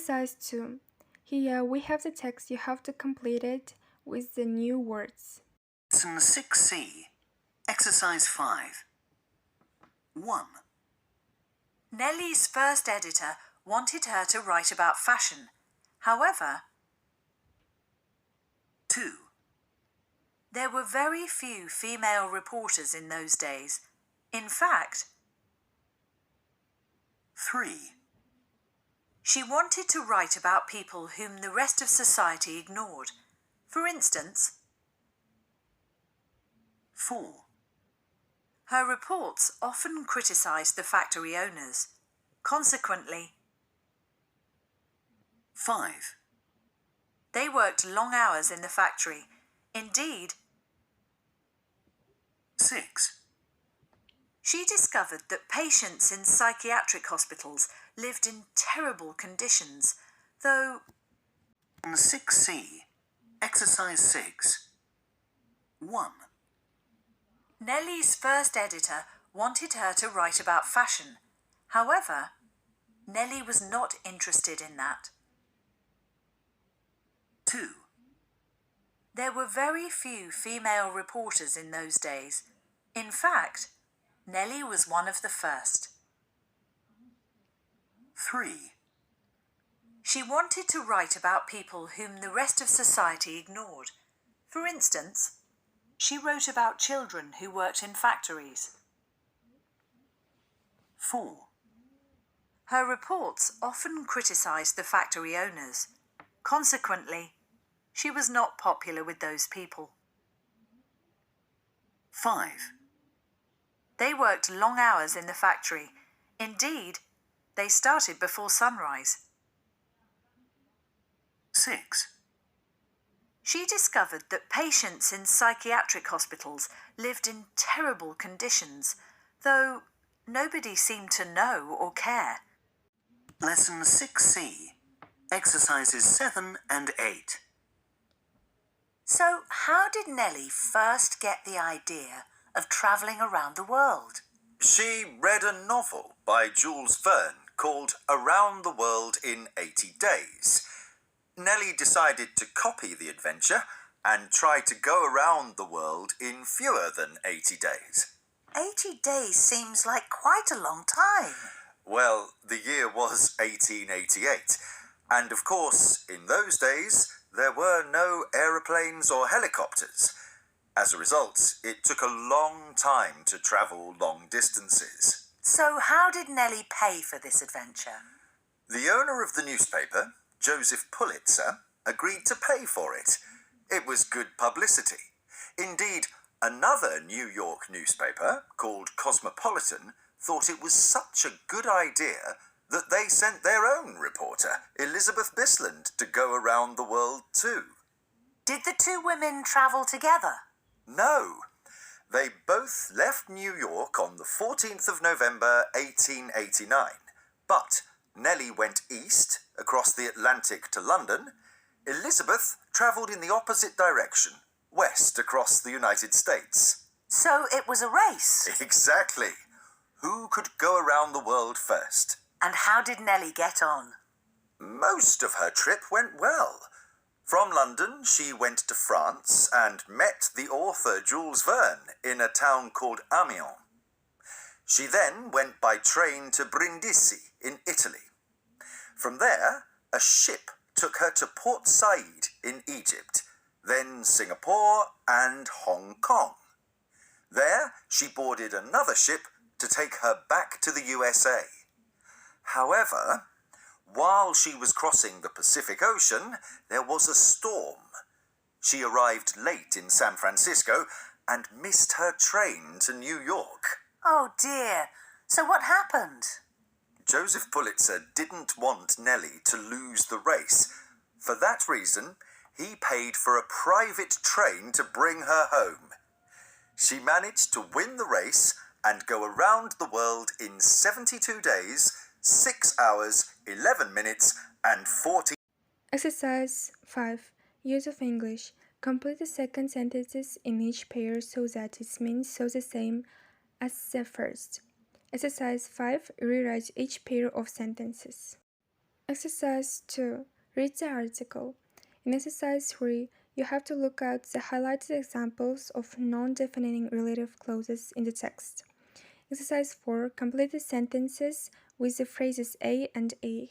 Exercise 2. Here we have the text. You have to complete it with the new words. Lesson 6C. Exercise 5. 1. Nellie's first editor wanted her to write about fashion. However, 2. there were very few female reporters in those days. In fact, 3. she wanted to write about people whom the rest of society ignored. For instance, 4. her reports often criticised the factory owners. Consequently, 5. they worked long hours in the factory. Indeed, 6. she discovered that patients in psychiatric hospitals lived in terrible conditions, though 6C. Exercise 6. 1. Nellie's first editor wanted her to write about fashion. However, Nellie was not interested in that. 2. There were very few female reporters in those days. In fact, Nellie was one of the first. 3. She wanted to write about people whom the rest of society ignored. For instance, she wrote about children who worked in factories. 4. Her reports often criticised the factory owners. Consequently, she was not popular with those people. 5. They worked long hours in the factory. Indeed, they started before sunrise. 6. She discovered that patients in psychiatric hospitals lived in terrible conditions, though nobody seemed to know or care. Lesson 6C. Exercises 7 and 8. So, how did Nellie first get the idea of travelling around the world? She read a novel by Jules Verne called Around the World in 80 Days. Nellie decided to copy the adventure and try to go around the world in fewer than 80 days. 80 days seems like quite a long time. Well, the year was 1888, and of course, in those days, there were no aeroplanes or helicopters. As a result, it took a long time to travel long distances. So, how did Nellie pay for this adventure? The owner of the newspaper, Joseph Pulitzer, agreed to pay for it. It was good publicity. Indeed, another New York newspaper, called Cosmopolitan, thought it was such a good idea that they sent their own reporter, Elizabeth Bisland, to go around the world too. Did the two women travel together? No. They both left New York on the 14th of November 1889, but Nellie went east across the Atlantic to London. Elizabeth travelled in the opposite direction, west across the United States. So it was a race. Exactly. Who could go around the world first? And how did Nellie get on? Most of her trip went well. From London, she went to France and met the author Jules Verne in a town called Amiens. She then went by train to Brindisi in Italy. From there, a ship took her to Port Said in Egypt, then Singapore and Hong Kong. There, she boarded another ship to take her back to the USA. However, while she was crossing the Pacific Ocean, there was a storm. She arrived late in San Francisco and missed her train to New York. Oh dear. So what happened? Joseph Pulitzer didn't want Nellie to lose the race. For that reason, he paid for a private train to bring her home. She managed to win the race and go around the world in 72 days, 6 hours, 11 minutes, and 40. Exercise 5. Use of English. Complete the second sentences in each pair so that its means so the same as the first. Exercise 5. Rewrite each pair of sentences. Exercise 2. Read the article. In exercise 3, you have to look at the highlighted examples of non-defining relative clauses in the text. Exercise 4. Complete the sentences with the phrases A and E.